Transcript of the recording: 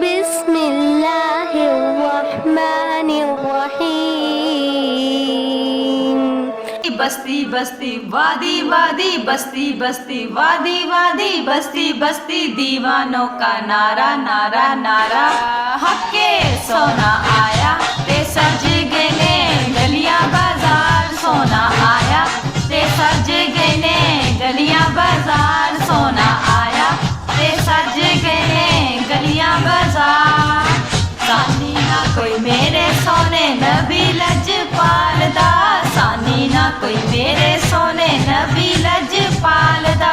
बिस्मिल्लाहिर्रहमानिर्रहीम। बस्ती बस्ती वादी वादी बस्ती बस्ती वादी वादी बस्ती बस्ती दीवानों का नारा नारा नारा हक्के सोना आया ते सज गए गलियां बाजार सोना आया ते सज गए गलियां बाजार सोना आया ते सज गए गलियां बाजार सानी ना कोई मेरे सोने नबी लजपाल दा सानी ना कोई मेरे सोने नबी लजपाल दा